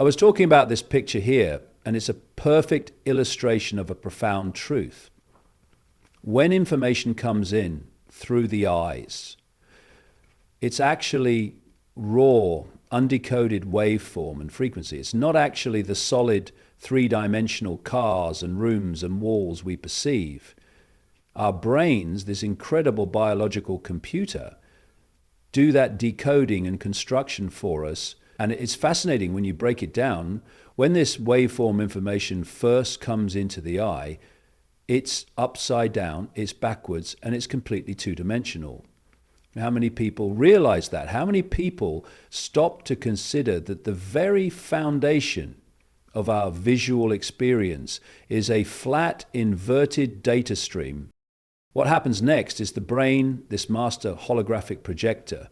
I was talking about this picture here, and it's a perfect illustration of a profound truth. When information comes in through the eyes, it's actually raw, undecoded waveform and frequency. It's not actually the solid three-dimensional cars and rooms and walls we perceive. Our brains, this incredible biological computer, do that decoding and construction for us. And it's fascinating when you break it down. When this waveform information first comes into the eye, it's upside down, it's backwards, and it's completely two-dimensional. How many people realize that? How many people stop to consider that the very foundation of our visual experience is a flat, inverted data stream? What happens next is the brain, this master holographic projector,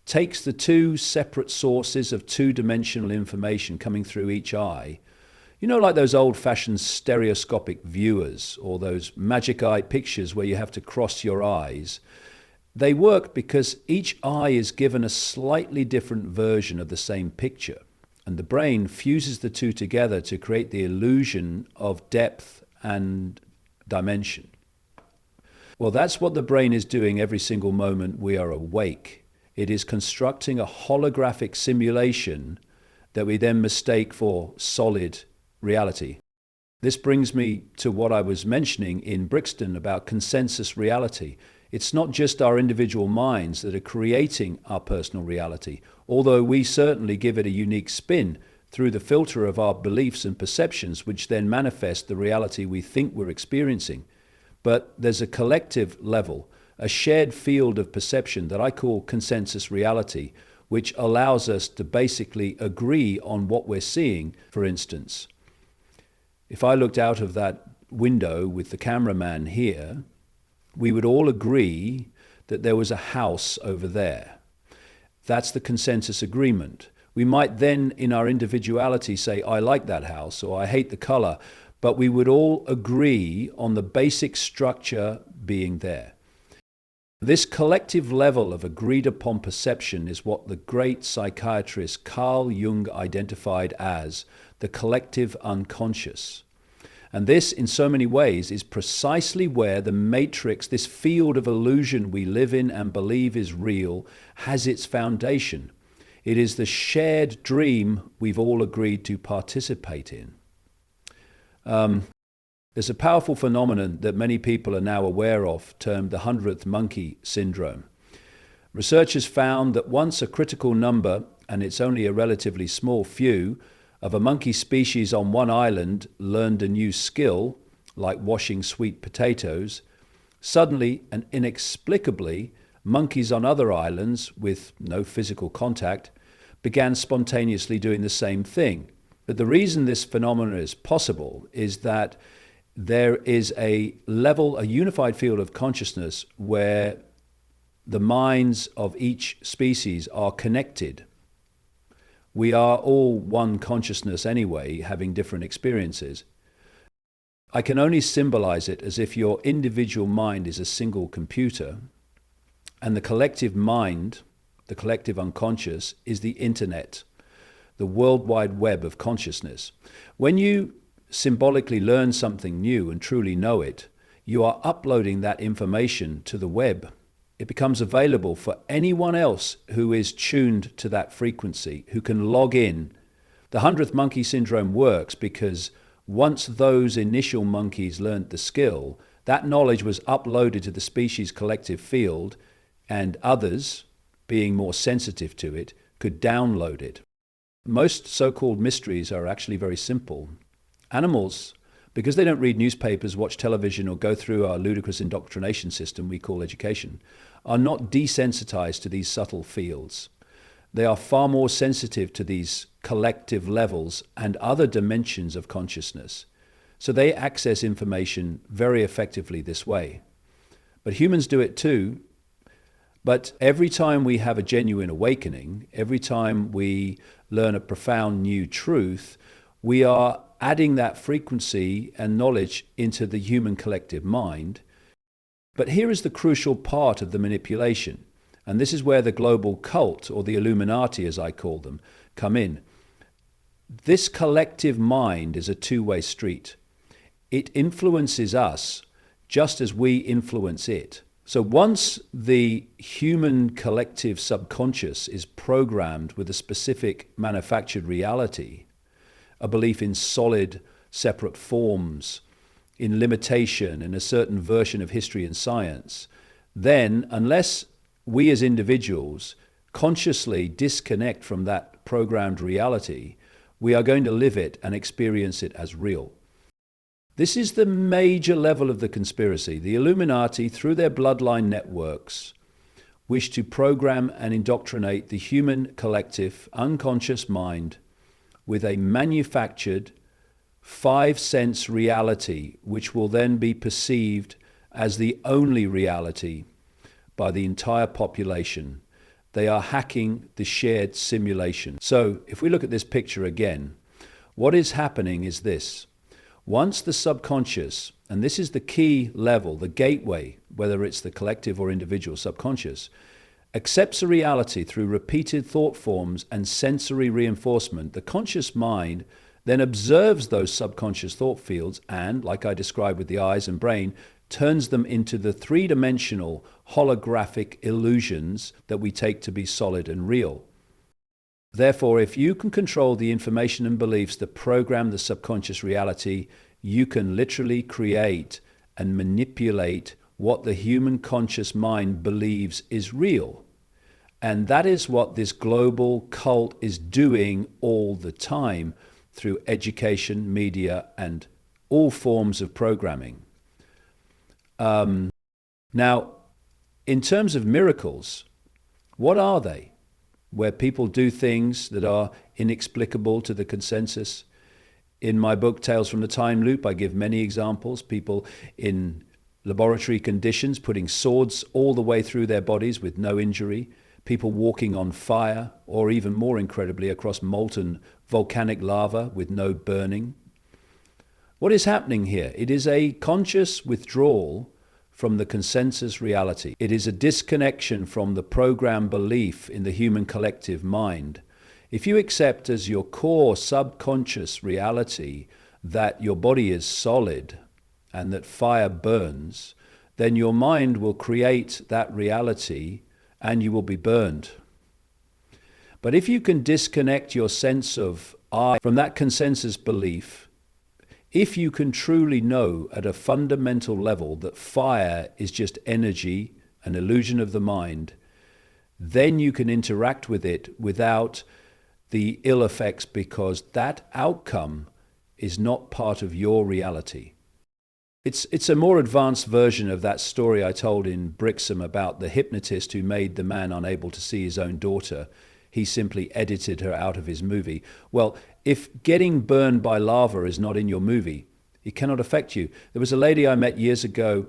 takes the two separate sources of two-dimensional information coming through each eye. You know, like those old-fashioned stereoscopic viewers or those magic eye pictures where you have to cross your eyes. They work because each eye is given a slightly different version of the same picture, and the brain fuses the two together to create the illusion of depth and dimension. Well, that's what the brain is doing every single moment we are awake. It is constructing a holographic simulation that we then mistake for solid reality. This brings me to what I was mentioning in Brixton about consensus reality. It's not just our individual minds that are creating our personal reality, although we certainly give it a unique spin through the filter of our beliefs and perceptions, which then manifest the reality we think we're experiencing. But there's a collective level, a shared field of perception that I call consensus reality, which allows us to basically agree on what we're seeing. For instance, if I looked out of that window with the cameraman here, we would all agree that there was a house over there. That's the consensus agreement. We might then, in our individuality, say, I like that house, or I hate the color, but we would all agree on the basic structure being there. This collective level of agreed upon perception is what the great psychiatrist Carl Jung identified as the collective unconscious. And this, in so many ways, is precisely where the matrix, this field of illusion we live in and believe is real, has its foundation. It is the shared dream we've all agreed to participate in. There's a powerful phenomenon that many people are now aware of, termed the 100th monkey syndrome. Researchers found that once a critical number, and it's only a relatively small few, of a monkey species on one island learned a new skill, like washing sweet potatoes, suddenly and inexplicably, monkeys on other islands with no physical contact began spontaneously doing the same thing. But the reason this phenomenon is possible is that there is a level, a unified field of consciousness where the minds of each species are connected. We are all one consciousness anyway, having different experiences. I can only symbolize it as if your individual mind is a single computer, and the collective mind, the collective unconscious, is the internet, the World Wide Web of consciousness. When you symbolically learn something new and truly know it, you are uploading that information to the web. It becomes available for anyone else who is tuned to that frequency, who can log in. The 100th monkey syndrome works because once those initial monkeys learned the skill, that knowledge was uploaded to the species collective field, and others, being more sensitive to it, could download it. Most so-called mysteries are actually very simple. Animals, because they don't read newspapers, watch television, or go through our ludicrous indoctrination system we call education, are not desensitized to these subtle fields. They are far more sensitive to these collective levels and other dimensions of consciousness. So they access information very effectively this way. But humans do it too. But every time we have a genuine awakening, every time we learn a profound new truth, we are adding that frequency and knowledge into the human collective mind. But here is the crucial part of the manipulation, and this is where the global cult, or the Illuminati as I call them, come in. This collective mind is a two-way street. It influences us just as we influence it. So once the human collective subconscious is programmed with a specific manufactured reality, a belief in solid, separate forms, in limitation, in a certain version of history and science, then unless we as individuals consciously disconnect from that programmed reality, we are going to live it and experience it as real. This is the major level of the conspiracy. The Illuminati, through their bloodline networks, wish to program and indoctrinate the human collective unconscious mind with a manufactured 5-sense reality, which will then be perceived as the only reality by the entire population. They are hacking the shared simulation. So if we look at this picture again, what is happening is this. Once the subconscious, and this is the key level, the gateway, whether it's the collective or individual subconscious, accepts a reality through repeated thought forms and sensory reinforcement, the conscious mind then observes those subconscious thought fields and, like I described with the eyes and brain, turns them into the three-dimensional holographic illusions that we take to be solid and real. Therefore, if you can control the information and beliefs that program the subconscious reality, you can literally create and manipulate what the human conscious mind believes is real. And that is what this global cult is doing all the time through education, media, and all forms of programming. Now, in terms of miracles, what are they? Where people do things that are inexplicable to the consensus. In my book, Tales from the Time Loop, I give many examples. People in laboratory conditions putting swords all the way through their bodies with no injury. People walking on fire, or even more incredibly, across molten volcanic lava with no burning. What is happening here? It is a conscious withdrawal from the consensus reality. It is a disconnection from the programmed belief in the human collective mind. If you accept as your core subconscious reality that your body is solid and that fire burns, then your mind will create that reality and you will be burned. But if you can disconnect your sense of I from that consensus belief, if you can truly know at a fundamental level that fire is just energy, an illusion of the mind, then you can interact with it without the ill effects, because that outcome is not part of your reality. It's a more advanced version of that story I told in Brixham about the hypnotist who made the man unable to see his own daughter. He simply edited her out of his movie. Well, if getting burned by lava is not in your movie, it cannot affect you. There was a lady I met years ago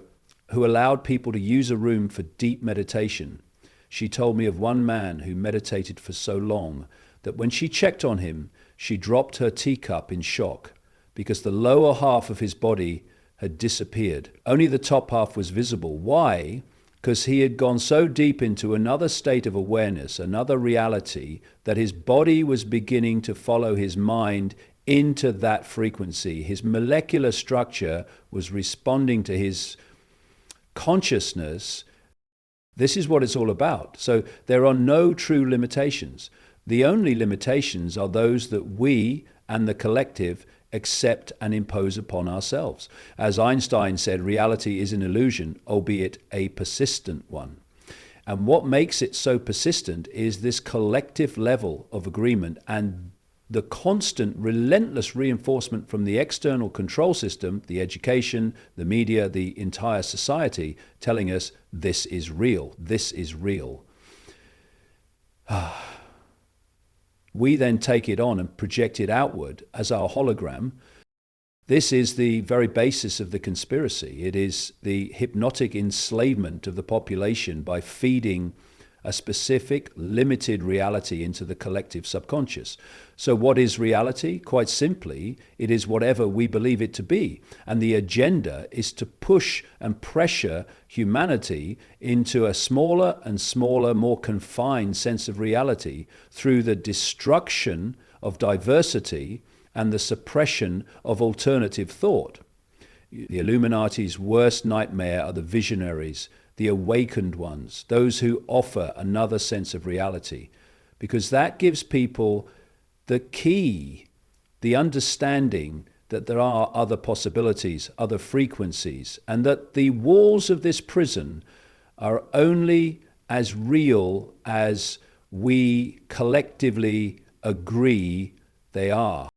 who allowed people to use a room for deep meditation. She told me of one man who meditated for so long that when she checked on him, she dropped her teacup in shock because the lower half of his body had disappeared. Only the top half was visible. Why? Because he had gone so deep into another state of awareness, another reality, that his body was beginning to follow his mind into that frequency. His molecular structure was responding to his consciousness. This is what it's all about. So there are no true limitations. The only limitations are those that we and the collective accept and impose upon ourselves. As Einstein said, reality is an illusion, albeit a persistent one. And what makes it so persistent is this collective level of agreement and the constant, relentless reinforcement from the external control system, the education, the media, the entire society, telling us this is real, this is real. We then take it on and project it outward as our hologram. This is the very basis of the conspiracy. It is the hypnotic enslavement of the population by feeding a specific, limited reality into the collective subconscious. So what is reality? Quite simply, it is whatever we believe it to be. And the agenda is to push and pressure humanity into a smaller and smaller, more confined sense of reality through the destruction of diversity and the suppression of alternative thought. The Illuminati's worst nightmare are the visionaries, the awakened ones, those who offer another sense of reality, because that gives people the key, the understanding that there are other possibilities, other frequencies, and that the walls of this prison are only as real as we collectively agree they are.